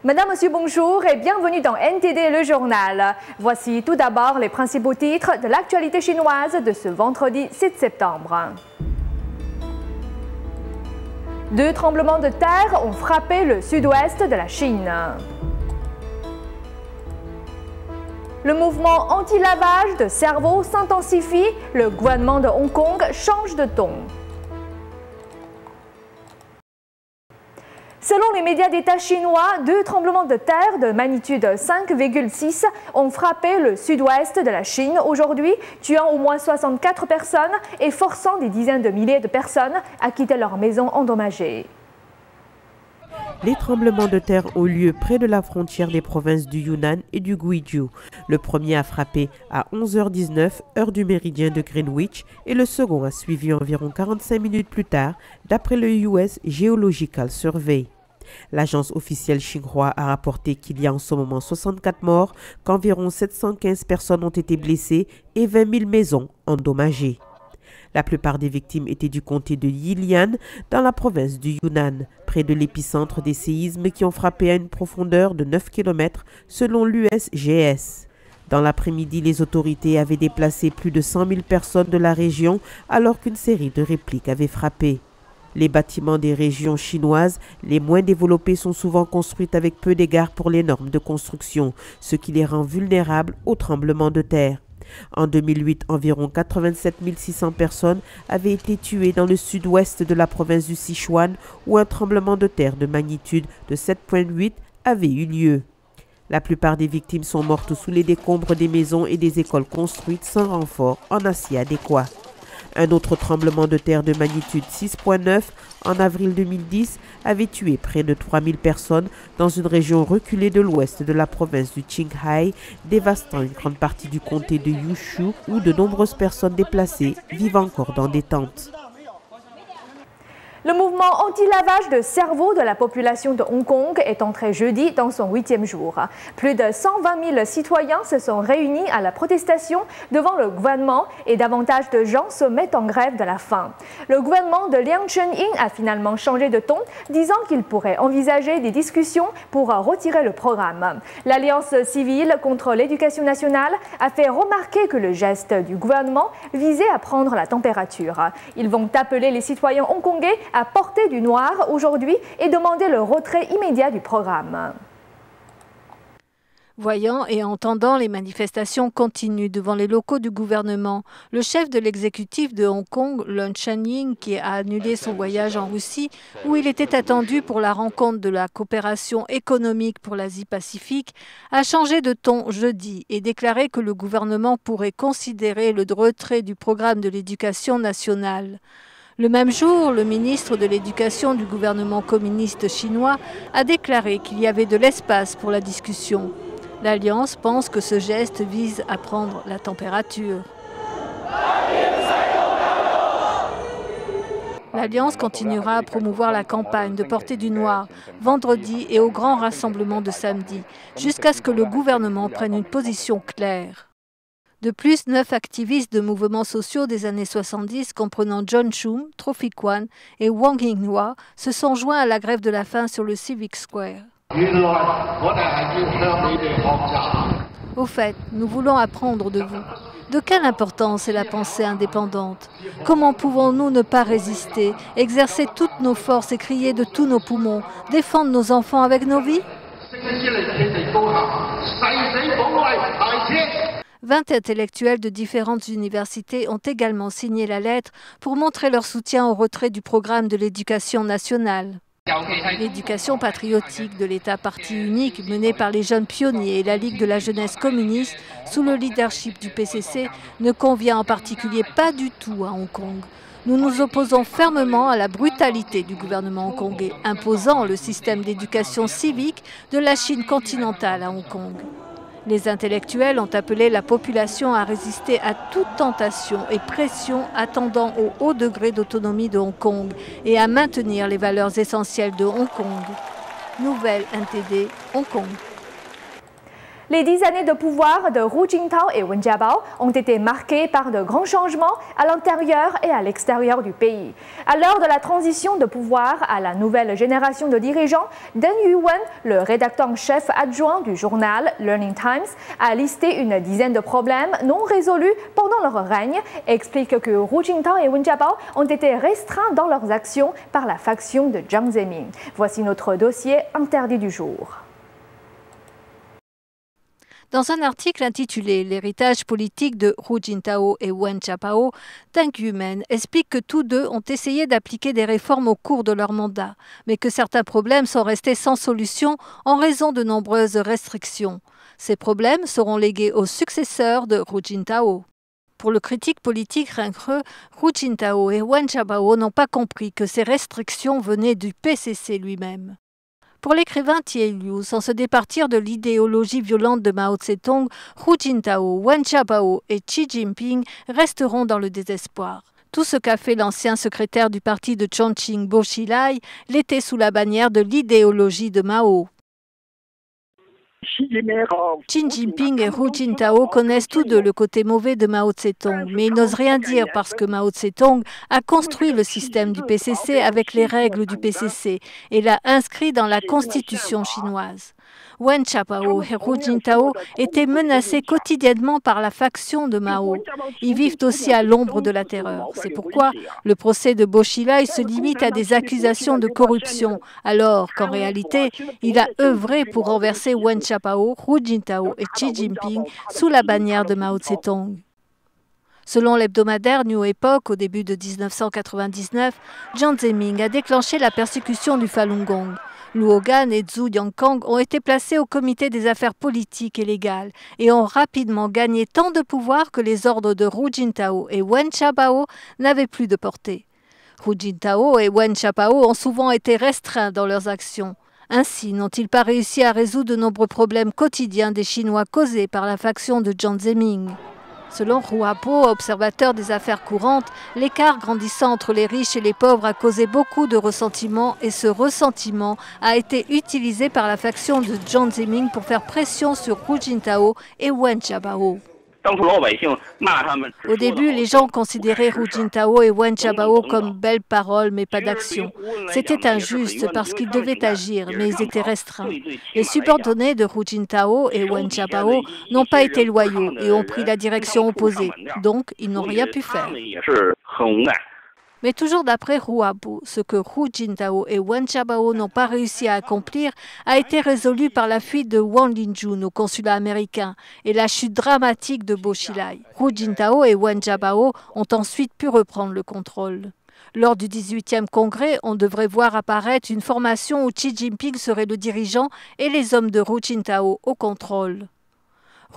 Madame, Monsieur, bonjour et bienvenue dans NTD le journal. Voici tout d'abord les principaux titres de l'actualité chinoise de ce vendredi 7 septembre. 2 tremblements de terre ont frappé le sud-ouest de la Chine. Le mouvement anti-lavage de cerveau s'intensifie, le gouvernement de Hong Kong change de ton. Selon les médias d'État chinois, 2 tremblements de terre de magnitude 5,6 ont frappé le sud-ouest de la Chine aujourd'hui, tuant au moins 64 personnes et forçant des dizaines de milliers de personnes à quitter leurs maisons endommagées. Les tremblements de terre ont lieu près de la frontière des provinces du Yunnan et du Guizhou. Le premier a frappé à 11h19, heure du méridien de Greenwich, et le second a suivi environ 45 minutes plus tard, d'après le US Geological Survey. L'agence officielle Xinhua a rapporté qu'il y a en ce moment 64 morts, qu'environ 715 personnes ont été blessées et 20 000 maisons endommagées. La plupart des victimes étaient du comté de Yilian, dans la province du Yunnan, près de l'épicentre des séismes qui ont frappé à une profondeur de 9 km selon l'USGS. Dans l'après-midi, les autorités avaient déplacé plus de 100 000 personnes de la région alors qu'une série de répliques avait frappé. Les bâtiments des régions chinoises les moins développées sont souvent construits avec peu d'égard pour les normes de construction, ce qui les rend vulnérables aux tremblements de terre. En 2008, environ 87 600 personnes avaient été tuées dans le sud-ouest de la province du Sichuan où un tremblement de terre de magnitude de 7,8 avait eu lieu. La plupart des victimes sont mortes sous les décombres des maisons et des écoles construites sans renfort en acier adéquat. Un autre tremblement de terre de magnitude 6,9 en avril 2010 avait tué près de 3000 personnes dans une région reculée de l'ouest de la province du Qinghai, dévastant une grande partie du comté de Yushu où de nombreuses personnes déplacées vivent encore dans des tentes. Le mouvement anti-lavage de cerveau de la population de Hong Kong est entré jeudi dans son 8e jour. Plus de 120 000 citoyens se sont réunis à la protestation devant le gouvernement et davantage de gens se mettent en grève de la faim. Le gouvernement de Liang Chun-ying a finalement changé de ton, disant qu'il pourrait envisager des discussions pour retirer le programme. L'Alliance civile contre l'éducation nationale a fait remarquer que le geste du gouvernement visait à prendre la température. Ils vont appeler les citoyens hongkongais à porter du noir aujourd'hui et demander le retrait immédiat du programme. Voyant et entendant les manifestations continues devant les locaux du gouvernement, le chef de l'exécutif de Hong Kong, Liang Chun-ying, qui a annulé son voyage en Russie, où il était attendu pour la rencontre de la coopération économique pour l'Asie-Pacifique, a changé de ton jeudi et déclaré que le gouvernement pourrait considérer le retrait du programme de l'éducation nationale. Le même jour, le ministre de l'Éducation du gouvernement communiste chinois a déclaré qu'il y avait de l'espace pour la discussion. L'Alliance pense que ce geste vise à prendre la température. L'Alliance continuera à promouvoir la campagne de porter du noir vendredi et au grand rassemblement de samedi, jusqu'à ce que le gouvernement prenne une position claire. De plus, 9 activistes de mouvements sociaux des années 70, comprenant John Shum, Trophy Kwan et Wang Yinghua, se sont joints à la grève de la faim sur le Civic Square. Au fait, nous voulons apprendre de vous. De quelle importance est la pensée indépendante? Comment pouvons-nous ne pas résister, exercer toutes nos forces et crier de tous nos poumons, défendre nos enfants avec nos vies? 20 intellectuels de différentes universités ont également signé la lettre pour montrer leur soutien au retrait du programme de l'éducation nationale. L'éducation patriotique de l'État parti unique menée par les jeunes pionniers et la Ligue de la jeunesse communiste sous le leadership du PCC ne convient en particulier pas du tout à Hong Kong. Nous nous opposons fermement à la brutalité du gouvernement hongkongais imposant le système d'éducation civique de la Chine continentale à Hong Kong. Les intellectuels ont appelé la population à résister à toute tentation et pression attendant au haut degré d'autonomie de Hong Kong et à maintenir les valeurs essentielles de Hong Kong. Nouvelle NTD, Hong Kong. Les 10 années de pouvoir de Hu Jintao et Wen Jiabao ont été marquées par de grands changements à l'intérieur et à l'extérieur du pays. À l'heure de la transition de pouvoir à la nouvelle génération de dirigeants, Deng Yuwen, le rédacteur en chef adjoint du journal Learning Times, a listé une dizaine de problèmes non résolus pendant leur règne et explique que Hu Jintao et Wen Jiabao ont été restreints dans leurs actions par la faction de Jiang Zemin. Voici notre dossier interdit du jour. Dans un article intitulé « L'héritage politique de Hu Jintao et Wen Jiabao », Deng Yuwen explique que tous deux ont essayé d'appliquer des réformes au cours de leur mandat, mais que certains problèmes sont restés sans solution en raison de nombreuses restrictions. Ces problèmes seront légués aux successeurs de Hu Jintao. Pour le critique politique Ringreux, Hu Jintao et Wen Jiabao n'ont pas compris que ces restrictions venaient du PCC lui-même. Pour l'écrivain Thier Liu, sans se départir de l'idéologie violente de Mao Tse-tung, Hu Jintao, Wen Jiabao et Xi Jinping resteront dans le désespoir. Tout ce qu'a fait l'ancien secrétaire du parti de Chongqing, Bo Xilai, l'était sous la bannière de l'idéologie de Mao. Xi Jinping et Hu Jintao connaissent tous deux le côté mauvais de Mao Tse-tung, mais ils n'osent rien dire parce que Mao Tse-tung a construit le système du PCC avec les règles du PCC et l'a inscrit dans la constitution chinoise. Wen Jiabao et Hu Jintao étaient menacés quotidiennement par la faction de Mao. Ils vivent aussi à l'ombre de la terreur. C'est pourquoi le procès de Bo Xilai se limite à des accusations de corruption, alors qu'en réalité, il a œuvré pour renverser Wen Jiabao, Hu Jintao et Xi Jinping sous la bannière de Mao Tse-tung. Selon l'hebdomadaire New Epoch, au début de 1999, Jiang Zemin a déclenché la persécution du Falun Gong. Lu Hogan et Zhu Yangkang ont été placés au comité des affaires politiques et légales et ont rapidement gagné tant de pouvoir que les ordres de Hu Jintao et Wen Jiabao n'avaient plus de portée. Hu Jintao et Wen Jiabao ont souvent été restreints dans leurs actions. Ainsi, n'ont-ils pas réussi à résoudre de nombreux problèmes quotidiens des Chinois causés par la faction de Jiang Zemin. Selon Hua Po, observateur des affaires courantes, l'écart grandissant entre les riches et les pauvres a causé beaucoup de ressentiment et ce ressentiment a été utilisé par la faction de Jiang Zemin pour faire pression sur Hu Jintao et Wen Jiabao. Au début, les gens considéraient Hu Jintao et Wen Jiabao comme belles paroles mais pas d'action. C'était injuste parce qu'ils devaient agir, mais ils étaient restreints. Les subordonnés de Hu Jintao et Wen Jiabao n'ont pas été loyaux et ont pris la direction opposée, donc ils n'ont rien pu faire. Mais toujours d'après Hua Po, ce que Hu Jintao et Wen Jiabao n'ont pas réussi à accomplir a été résolu par la fuite de Wang Linjun au consulat américain et la chute dramatique de Bo Xilai. Hu Jintao et Wen Jiabao ont ensuite pu reprendre le contrôle. Lors du 18e congrès, on devrait voir apparaître une formation où Xi Jinping serait le dirigeant et les hommes de Hu Jintao au contrôle.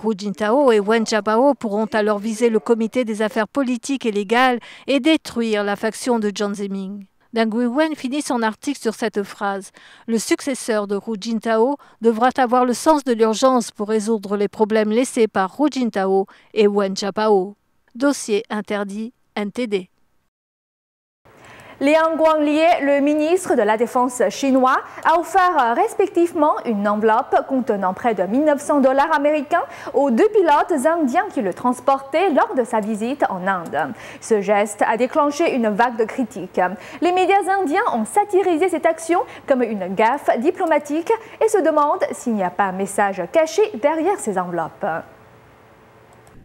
Hu Jintao et Wen Jiabao pourront alors viser le comité des affaires politiques et légales et détruire la faction de Jiang Zemin. Deng Yuwen finit son article sur cette phrase. Le successeur de Hu Jintao devra avoir le sens de l'urgence pour résoudre les problèmes laissés par Hu Jintao et Wen Jiabao. Dossier interdit NTD. Liang Guanglie, le ministre de la Défense chinois, a offert respectivement une enveloppe contenant près de 1 900 $ américains aux deux pilotes indiens qui le transportaient lors de sa visite en Inde. Ce geste a déclenché une vague de critiques. Les médias indiens ont satirisé cette action comme une gaffe diplomatique et se demandent s'il n'y a pas un message caché derrière ces enveloppes.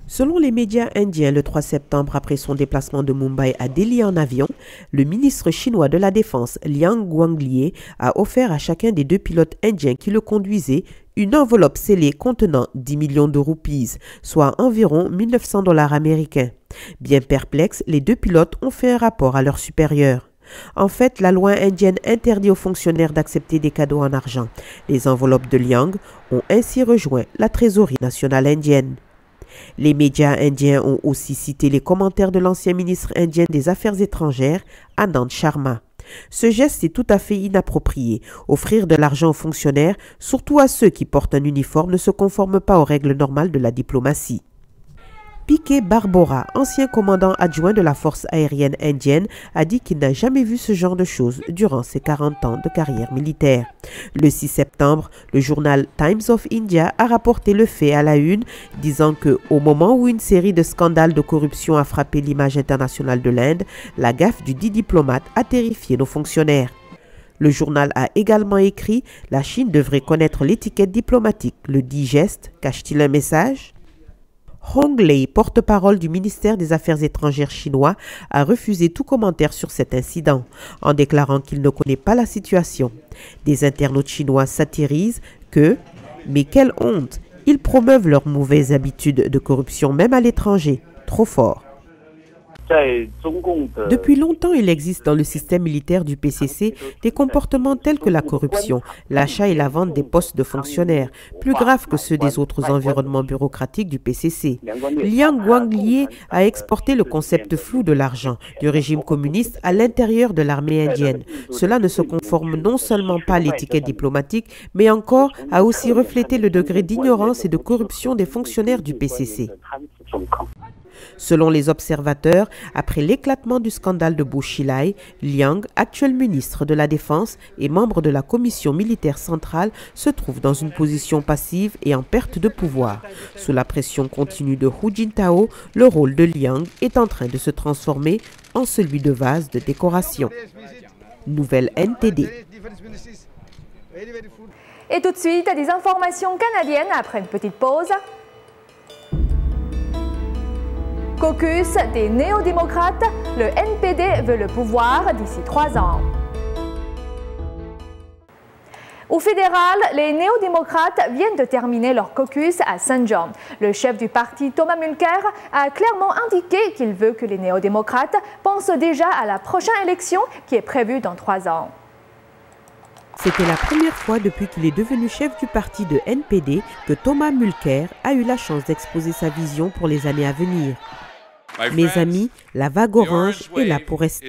Selon les médias indiens, le 3 septembre, après son déplacement de Mumbai à Delhi en avion, le ministre chinois de la Défense, Liang Guanglie, a offert à chacun des deux pilotes indiens qui le conduisaient une enveloppe scellée contenant 10 millions de roupies, soit environ 1 900 $ américains. Bien perplexes, les deux pilotes ont fait un rapport à leurs supérieurs. En fait, la loi indienne interdit aux fonctionnaires d'accepter des cadeaux en argent. Les enveloppes de Liang ont ainsi rejoint la trésorerie nationale indienne. Les médias indiens ont aussi cité les commentaires de l'ancien ministre indien des Affaires étrangères, Anand Sharma. Ce geste est tout à fait inapproprié. Offrir de l'argent aux fonctionnaires, surtout à ceux qui portent un uniforme, ne se conforme pas aux règles normales de la diplomatie. P.K. Barbora, ancien commandant adjoint de la force aérienne indienne, a dit qu'il n'a jamais vu ce genre de choses durant ses 40 ans de carrière militaire. Le 6 septembre, le journal Times of India a rapporté le fait à la une, disant que, au moment où une série de scandales de corruption a frappé l'image internationale de l'Inde, la gaffe du dit diplomate a terrifié nos fonctionnaires. Le journal a également écrit « La Chine devrait connaître l'étiquette diplomatique. Le dit geste cache-t-il un message ?» Hong Lei, porte-parole du ministère des Affaires étrangères chinois, a refusé tout commentaire sur cet incident, en déclarant qu'il ne connaît pas la situation. Des internautes chinois satirisent que « Mais quelle honte! Ils promeuvent leurs mauvaises habitudes de corruption même à l'étranger. Trop fort. » Depuis longtemps, il existe dans le système militaire du PCC des comportements tels que la corruption, l'achat et la vente des postes de fonctionnaires, plus graves que ceux des autres environnements bureaucratiques du PCC. Liang Guanglie a exporté le concept flou de l'argent du régime communiste à l'intérieur de l'armée indienne. Cela ne se conforme non seulement pas à l'étiquette diplomatique, mais encore à aussi refléter le degré d'ignorance et de corruption des fonctionnaires du PCC. Selon les observateurs, après l'éclatement du scandale de Bo Xilai, Liang, actuel ministre de la Défense et membre de la commission militaire centrale, se trouve dans une position passive et en perte de pouvoir. Sous la pression continue de Hu Jintao, le rôle de Liang est en train de se transformer en celui de vase de décoration. Nouvelle NTD. Et tout de suite, des informations canadiennes après une petite pause. Caucus des néo-démocrates, le NPD veut le pouvoir d'ici 3 ans. Au fédéral, les néo-démocrates viennent de terminer leur caucus à Saint John. Le chef du parti, Thomas Mulcair, a clairement indiqué qu'il veut que les néo-démocrates pensent déjà à la prochaine élection qui est prévue dans 3 ans. C'était la première fois depuis qu'il est devenu chef du parti de NPD que Thomas Mulcair a eu la chance d'exposer sa vision pour les années à venir. Mes amis, la vague orange est là pour rester.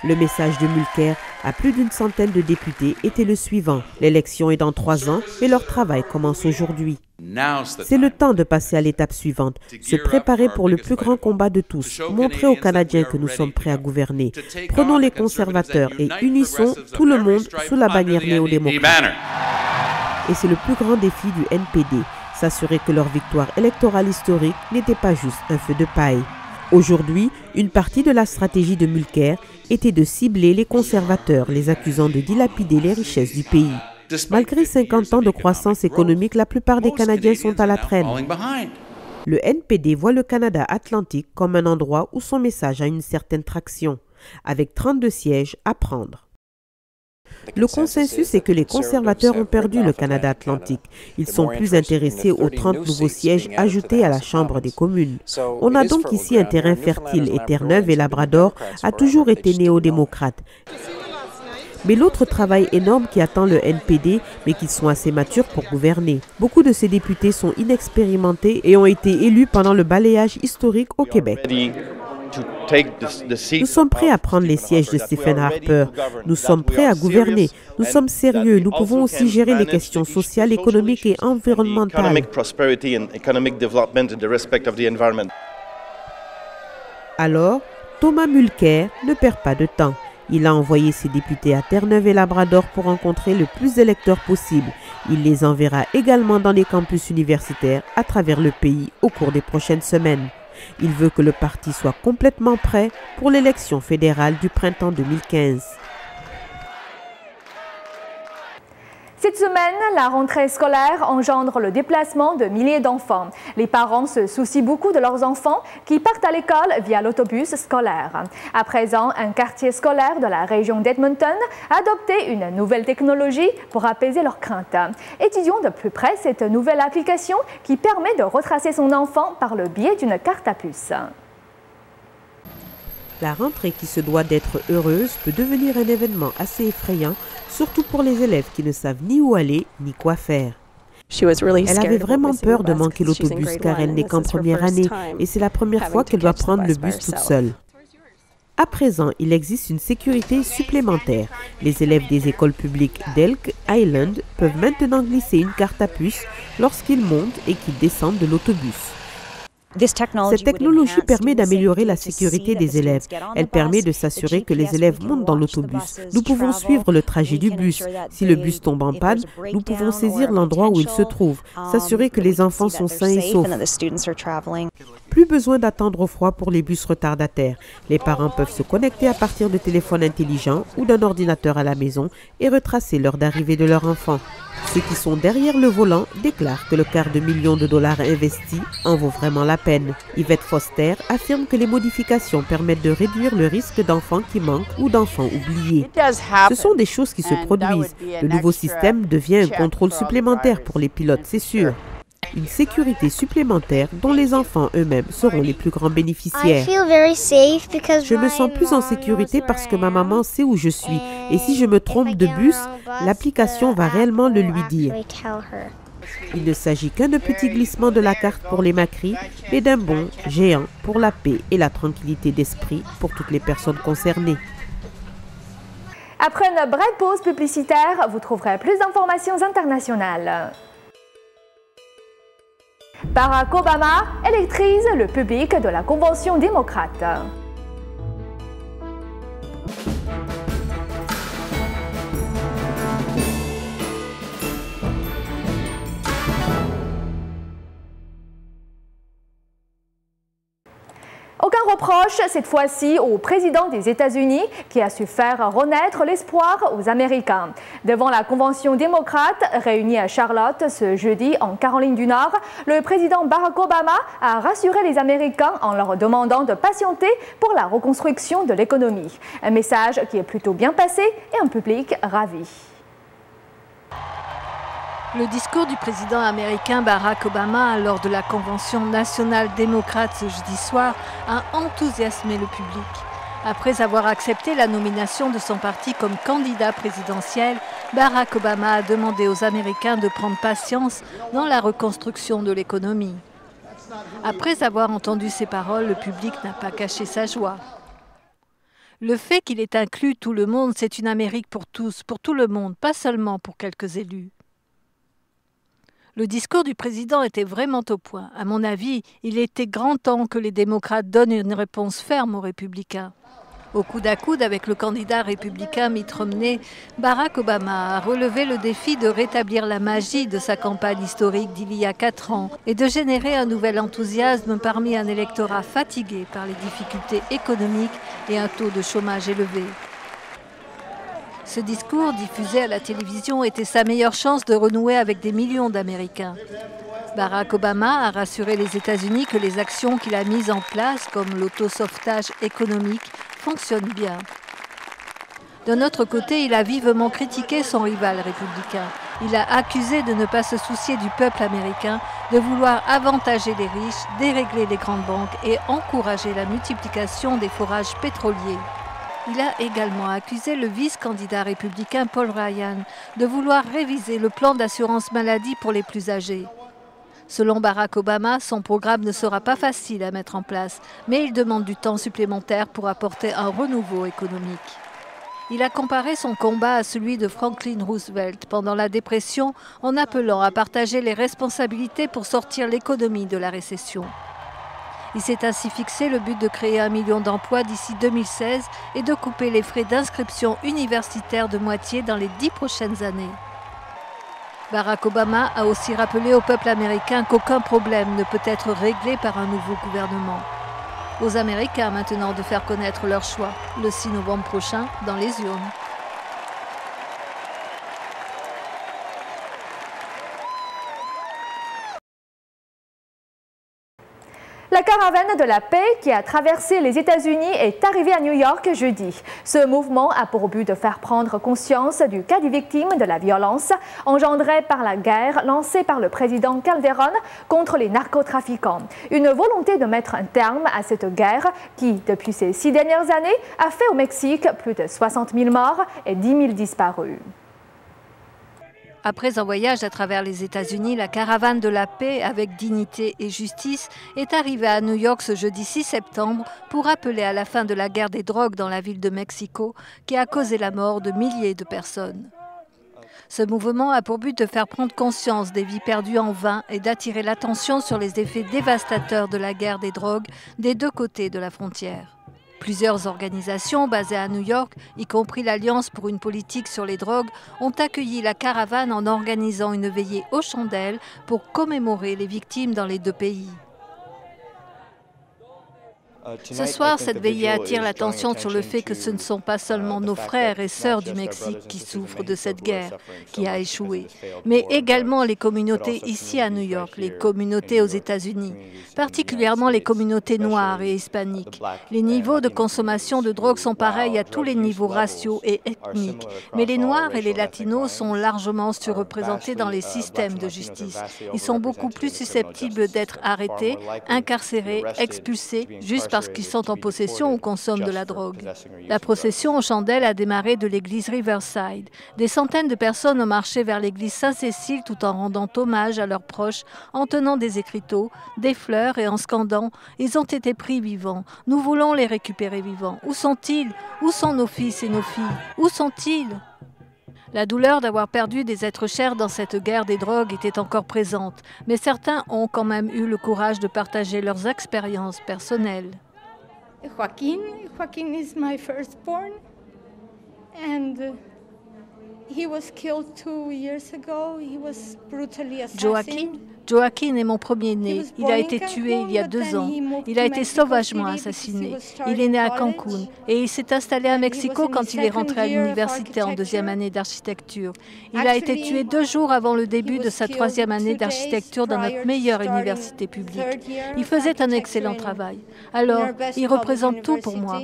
Le message de Mulcair à plus d'une centaine de députés était le suivant. L'élection est dans 3 ans et leur travail commence aujourd'hui. C'est le temps de passer à l'étape suivante, se préparer pour le plus grand combat de tous, montrer aux Canadiens que nous sommes prêts à gouverner. Prenons les conservateurs et unissons tout le monde sous la bannière néo-démocrate. Et c'est le plus grand défi du NPD, s'assurer que leur victoire électorale historique n'était pas juste un feu de paille. Aujourd'hui, une partie de la stratégie de Mulcair était de cibler les conservateurs, les accusant de dilapider les richesses du pays. Malgré 50 ans de croissance économique, la plupart des Canadiens sont à la traîne. Le NPD voit le Canada atlantique comme un endroit où son message a une certaine traction, avec 32 sièges à prendre. Le consensus est que les conservateurs ont perdu le Canada atlantique. Ils sont plus intéressés aux 30 nouveaux sièges ajoutés à la Chambre des communes. On a donc ici un terrain fertile et Terre-Neuve et Labrador a toujours été néo-démocrate. Mais l'autre travail énorme qui attend le NPD, mais qu'ils sont assez matures pour gouverner. Beaucoup de ces députés sont inexpérimentés et ont été élus pendant le balayage historique au Québec. Nous sommes prêts à prendre les sièges de Stephen Harper. Nous sommes prêts à gouverner. Nous sommes sérieux. Nous pouvons aussi gérer les questions sociales, économiques et environnementales. Alors, Thomas Mulcair ne perd pas de temps. Il a envoyé ses députés à Terre-Neuve et Labrador pour rencontrer le plus d'électeurs possible. Il les enverra également dans les campus universitaires à travers le pays au cours des prochaines semaines. Il veut que le parti soit complètement prêt pour l'élection fédérale du printemps 2015. Cette semaine, la rentrée scolaire engendre le déplacement de milliers d'enfants. Les parents se soucient beaucoup de leurs enfants qui partent à l'école via l'autobus scolaire. À présent, un quartier scolaire de la région d'Edmonton a adopté une nouvelle technologie pour apaiser leurs craintes. Étudions de plus près cette nouvelle application qui permet de retracer son enfant par le biais d'une carte à puce. La rentrée qui se doit d'être heureuse peut devenir un événement assez effrayant, surtout pour les élèves qui ne savent ni où aller ni quoi faire. Elle avait vraiment peur de manquer l'autobus car elle n'est qu'en première année et c'est la première fois qu'elle doit prendre le bus toute seule. À présent, il existe une sécurité supplémentaire. Les élèves des écoles publiques d'Elk Island peuvent maintenant glisser une carte à puce lorsqu'ils montent et qu'ils descendent de l'autobus. Cette technologie permet d'améliorer la sécurité des élèves. Elle permet de s'assurer que les élèves montent dans l'autobus. Nous pouvons suivre le trajet du bus. Si le bus tombe en panne, nous pouvons saisir l'endroit où il se trouve, s'assurer que les enfants sont sains et saufs. Plus besoin d'attendre au froid pour les bus retardataires. Les parents peuvent se connecter à partir de téléphones intelligents ou d'un ordinateur à la maison et retracer l'heure d'arrivée de leur enfant. Ceux qui sont derrière le volant déclarent que le $250 000 investi en vaut vraiment la peine. Yvette Foster affirme que les modifications permettent de réduire le risque d'enfants qui manquent ou d'enfants oubliés. Ce sont des choses qui se produisent. Le nouveau système devient un contrôle supplémentaire pour les pilotes, c'est sûr. Une sécurité supplémentaire dont les enfants eux-mêmes seront les plus grands bénéficiaires. Je me sens plus en sécurité parce que ma maman sait où je suis et si je me trompe de bus, l'application va réellement le lui dire. Il ne s'agit qu'un de petits glissements de la carte pour les Macri, mais d'un bond géant pour la paix et la tranquillité d'esprit pour toutes les personnes concernées. Après une brève pause publicitaire, vous trouverez plus d'informations internationales. Barack Obama électrise le public de la Convention démocrate. Aucun reproche cette fois-ci au président des États-Unis qui a su faire renaître l'espoir aux Américains. Devant la Convention démocrate réunie à Charlotte ce jeudi en Caroline du Nord, le président Barack Obama a rassuré les Américains en leur demandant de patienter pour la reconstruction de l'économie. Un message qui est plutôt bien passé et un public ravi. Le discours du président américain Barack Obama lors de la Convention nationale démocrate ce jeudi soir a enthousiasmé le public. Après avoir accepté la nomination de son parti comme candidat présidentiel, Barack Obama a demandé aux Américains de prendre patience dans la reconstruction de l'économie. Après avoir entendu ces paroles, le public n'a pas caché sa joie. Le fait qu'il ait inclus tout le monde, c'est une Amérique pour tous, pour tout le monde, pas seulement pour quelques élus. Le discours du président était vraiment au point. À mon avis, il était grand temps que les démocrates donnent une réponse ferme aux républicains. Au coude à coude avec le candidat républicain Mitt Romney, Barack Obama a relevé le défi de rétablir la magie de sa campagne historique d'il y a 4 ans et de générer un nouvel enthousiasme parmi un électorat fatigué par les difficultés économiques et un taux de chômage élevé. Ce discours, diffusé à la télévision, était sa meilleure chance de renouer avec des millions d'Américains. Barack Obama a rassuré les États-Unis que les actions qu'il a mises en place, comme l'autosauvetage économique, fonctionnent bien. D'un autre côté, il a vivement critiqué son rival républicain. Il a accusé de ne pas se soucier du peuple américain, de vouloir avantager les riches, dérégler les grandes banques et encourager la multiplication des forages pétroliers. Il a également accusé le vice-candidat républicain Paul Ryan de vouloir réviser le plan d'assurance maladie pour les plus âgés. Selon Barack Obama, son programme ne sera pas facile à mettre en place, mais il demande du temps supplémentaire pour apporter un renouveau économique. Il a comparé son combat à celui de Franklin Roosevelt pendant la dépression en appelant à partager les responsabilités pour sortir l'économie de la récession. Il s'est ainsi fixé le but de créer 1 million d'emplois d'ici 2016 et de couper les frais d'inscription universitaire de moitié dans les 10 prochaines années. Barack Obama a aussi rappelé au peuple américain qu'aucun problème ne peut être réglé par un nouveau gouvernement. Aux Américains maintenant de faire connaître leur choix le 6 novembre prochain dans les urnes. La caravane de la paix qui a traversé les États-Unis est arrivée à New York jeudi. Ce mouvement a pour but de faire prendre conscience du cas des victimes de la violence engendrée par la guerre lancée par le président Calderón contre les narcotrafiquants. Une volonté de mettre un terme à cette guerre qui, depuis ces 6 dernières années, a fait au Mexique plus de 60 000 morts et 10 000 disparus. Après un voyage à travers les États-Unis, la caravane de la paix avec dignité et justice est arrivée à New York ce jeudi 6 septembre pour appeler à la fin de la guerre des drogues dans la ville de Mexico qui a causé la mort de milliers de personnes. Ce mouvement a pour but de faire prendre conscience des vies perdues en vain et d'attirer l'attention sur les effets dévastateurs de la guerre des drogues des deux côtés de la frontière. Plusieurs organisations basées à New York, y compris l'Alliance pour une politique sur les drogues, ont accueilli la caravane en organisant une veillée aux chandelles pour commémorer les victimes dans les deux pays. Ce soir, cette veillée attire l'attention sur le fait que ce ne sont pas seulement nos frères et sœurs du Mexique qui souffrent de cette guerre qui a échoué, mais également les communautés ici à New York, les communautés aux États-Unis, particulièrement les communautés noires et hispaniques. Les niveaux de consommation de drogue sont pareils à tous les niveaux raciaux et ethniques, mais les Noirs et les Latinos sont largement surreprésentés dans les systèmes de justice. Ils sont beaucoup plus susceptibles d'être arrêtés, incarcérés, expulsés, juste parce qu'ils sont en possession ou consomment de la drogue. La procession aux chandelles a démarré de l'église Riverside. Des centaines de personnes ont marché vers l'église Saint-Cécile tout en rendant hommage à leurs proches, en tenant des écriteaux, des fleurs et en scandant « Ils ont été pris vivants. Nous voulons les récupérer vivants. Où sont-ils? Où sont nos fils et nos filles? Où sont-ils » La douleur d'avoir perdu des êtres chers dans cette guerre des drogues était encore présente, mais certains ont quand même eu le courage de partager leurs expériences personnelles. Joaquin is my firstborn, and he was killed 2 years ago. He was brutally assassinated. Joaquin est mon premier-né. Il a été tué il y a 2 ans. Il a été sauvagement assassiné. Il est né à Cancun et il s'est installé à Mexico quand il est rentré à l'université en 2e année d'architecture. Il a été tué 2 jours avant le début de sa 3e année d'architecture dans notre meilleure université publique. Il faisait un excellent travail. Alors, il représente tout pour moi.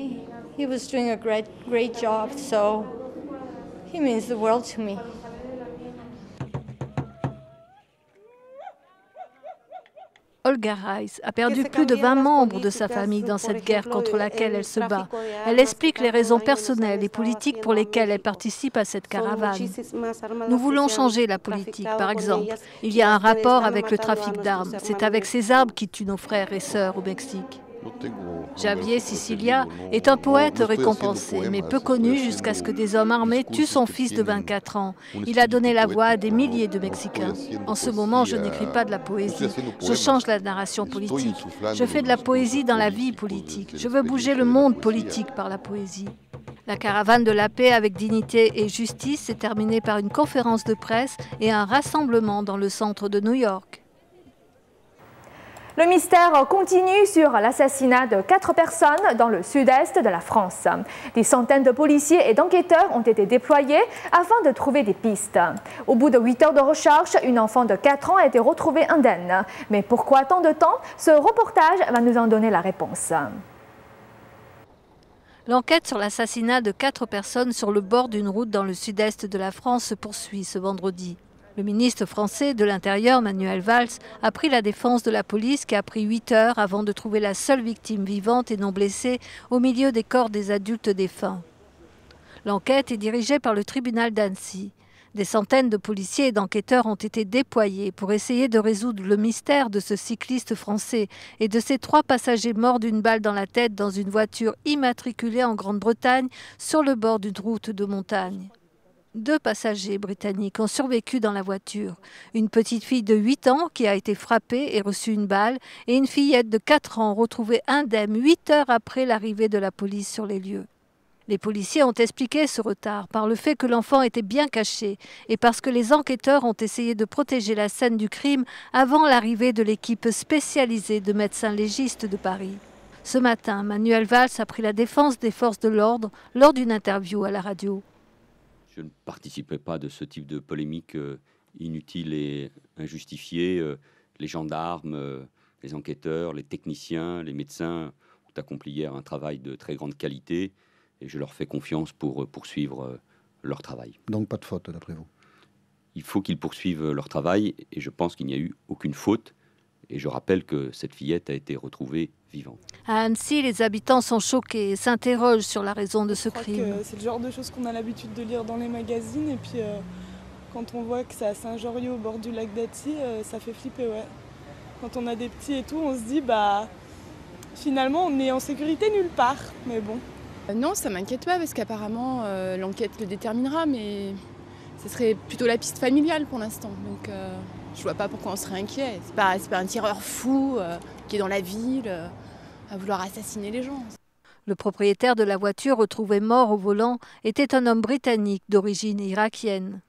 Olga Rice a perdu plus de 20 membres de sa famille dans cette guerre contre laquelle elle se bat. Elle explique les raisons personnelles et politiques pour lesquelles elle participe à cette caravane. Nous voulons changer la politique, par exemple. Il y a un rapport avec le trafic d'armes. C'est avec ces armes qui tuent nos frères et sœurs au Mexique. Javier Sicilia est un poète récompensé, mais peu connu jusqu'à ce que des hommes armés tuent son fils de 24 ans. Il a donné la voix à des milliers de Mexicains. En ce moment, je n'écris pas de la poésie. Je change la narration politique. Je fais de la poésie dans la vie politique. Je veux bouger le monde politique par la poésie. La caravane de la paix avec dignité et justice s'est terminée par une conférence de presse et un rassemblement dans le centre de New York. Le mystère continue sur l'assassinat de 4 personnes dans le sud-est de la France. Des centaines de policiers et d'enquêteurs ont été déployés afin de trouver des pistes. Au bout de 8 heures de recherche, une enfant de 4 ans a été retrouvée indemne. Mais pourquoi tant de temps? Ce reportage va nous en donner la réponse. L'enquête sur l'assassinat de 4 personnes sur le bord d'une route dans le sud-est de la France se poursuit ce vendredi. Le ministre français de l'Intérieur, Manuel Valls, a pris la défense de la police qui a pris 8 heures avant de trouver la seule victime vivante et non blessée au milieu des corps des adultes défunts. L'enquête est dirigée par le tribunal d'Annecy. Des centaines de policiers et d'enquêteurs ont été déployés pour essayer de résoudre le mystère de ce cycliste français et de ces 3 passagers morts d'une balle dans la tête dans une voiture immatriculée en Grande-Bretagne sur le bord d'une route de montagne. 2 passagers britanniques ont survécu dans la voiture. Une petite fille de 8 ans qui a été frappée et reçu une balle et une fillette de 4 ans retrouvée indemne 8 heures après l'arrivée de la police sur les lieux. Les policiers ont expliqué ce retard par le fait que l'enfant était bien caché et parce que les enquêteurs ont essayé de protéger la scène du crime avant l'arrivée de l'équipe spécialisée de médecins légistes de Paris. Ce matin, Manuel Valls a pris la défense des forces de l'ordre lors d'une interview à la radio. Je ne participerai pas de ce type de polémique inutile et injustifiée. Les gendarmes, les enquêteurs, les techniciens, les médecins ont accompli hier un travail de très grande qualité et je leur fais confiance pour poursuivre leur travail. Donc pas de faute d'après vous? Il faut qu'ils poursuivent leur travail et je pense qu'il n'y a eu aucune faute. Et je rappelle que cette fillette a été retrouvée vivante. À Annecy, les habitants sont choqués et s'interrogent sur la raison de ce crime. C'est le genre de choses qu'on a l'habitude de lire dans les magazines. Et puis, quand on voit que c'est à Saint-Joriot, au bord du lac d'Annecy, ça fait flipper, ouais. Quand on a des petits et tout, on se dit, bah, finalement, on est en sécurité nulle part. Mais bon. Non, ça m'inquiète pas parce qu'apparemment, l'enquête le déterminera. Mais ce serait plutôt la piste familiale pour l'instant. Donc je vois pas pourquoi on serait inquiet. C'est pas un tireur fou qui est dans la ville à vouloir assassiner les gens. Le propriétaire de la voiture retrouvée mort au volant était un homme britannique d'origine irakienne.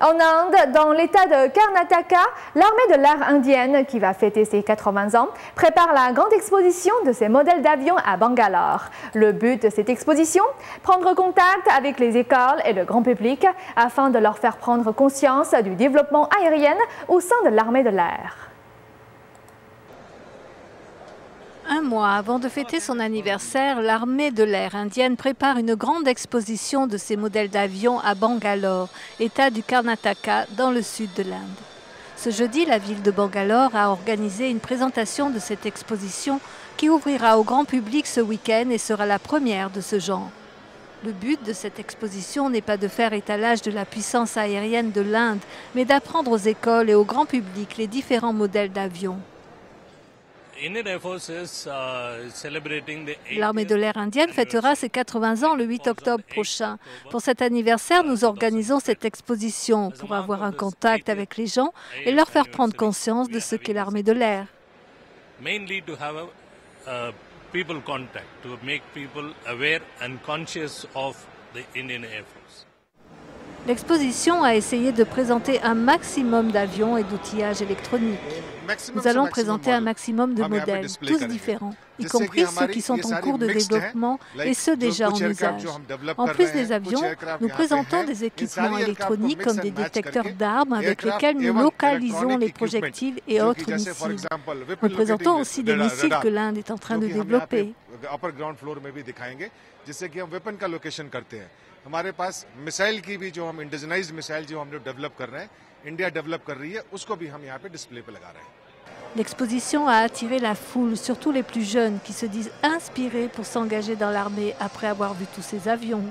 En Inde, dans l'état de Karnataka, l'armée de l'air indienne, qui va fêter ses 80 ans, prépare la grande exposition de ses modèles d'avions à Bangalore. Le but de cette exposition, prendre contact avec les écoles et le grand public afin de leur faire prendre conscience du développement aérien au sein de l'armée de l'air. Un mois avant de fêter son anniversaire, l'armée de l'air indienne prépare une grande exposition de ses modèles d'avions à Bangalore, état du Karnataka, dans le sud de l'Inde. Ce jeudi, la ville de Bangalore a organisé une présentation de cette exposition qui ouvrira au grand public ce week-end et sera la première de ce genre. Le but de cette exposition n'est pas de faire étalage de la puissance aérienne de l'Inde, mais d'apprendre aux écoles et au grand public les différents modèles d'avions. L'armée de l'air indienne fêtera ses 80 ans le 8 octobre prochain. Pour cet anniversaire, nous organisons cette exposition pour avoir un contact avec les gens et leur faire prendre conscience de ce qu'est l'armée de l'air. L'exposition a essayé de présenter un maximum d'avions et d'outillage électronique. Nous allons présenter un maximum de modèles, tous différents, y compris ceux qui sont en cours de développement et ceux déjà en usage. En plus des avions, nous présentons des équipements électroniques comme des détecteurs d'armes avec lesquels nous localisons les projectiles et autres missiles. Nous présentons aussi des missiles que l'Inde est en train de développer. हमारे पास मिसाइल की भी जो हम इंडिजिनाइज्ड मिसाइल जो हम लोग डेवलप कर रहे हैं, इंडिया डेवलप कर रही है, उसको भी हम यहाँ पे डिस्प्ले पे लगा रहे हैं. L'exposition a attiré la foule, surtout les plus jeunes, qui se disent inspirés pour s'engager dans l'armée après avoir vu tous ces avions.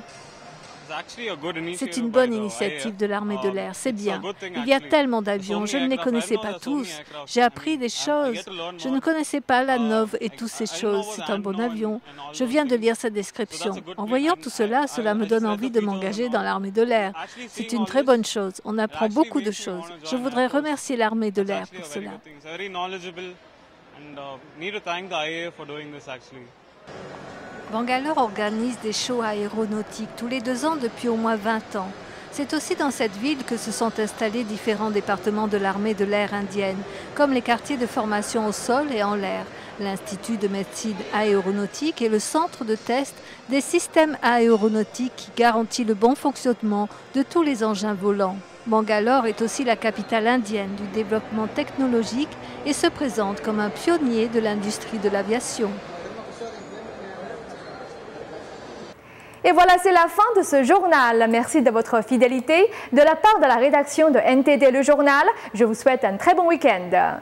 C'est une bonne initiative de l'armée de l'air, c'est bien. Il y a tellement d'avions, je ne les connaissais pas tous. J'ai appris des choses. Je ne connaissais pas la Nov et toutes ces choses. C'est un bon avion. Je viens de lire sa description. En voyant tout cela, cela me donne envie de m'engager dans l'armée de l'air. C'est une très bonne chose. On apprend beaucoup de choses. Je voudrais remercier l'armée de l'air pour cela. Bangalore organise des shows aéronautiques tous les 2 ans depuis au moins 20 ans. C'est aussi dans cette ville que se sont installés différents départements de l'armée de l'air indienne, comme les quartiers de formation au sol et en l'air, l'Institut de médecine aéronautique et le centre de test des systèmes aéronautiques qui garantit le bon fonctionnement de tous les engins volants. Bangalore est aussi la capitale indienne du développement technologique et se présente comme un pionnier de l'industrie de l'aviation. Et voilà, c'est la fin de ce journal. Merci de votre fidélité. De la part de la rédaction de NTD Le Journal, je vous souhaite un très bon week-end.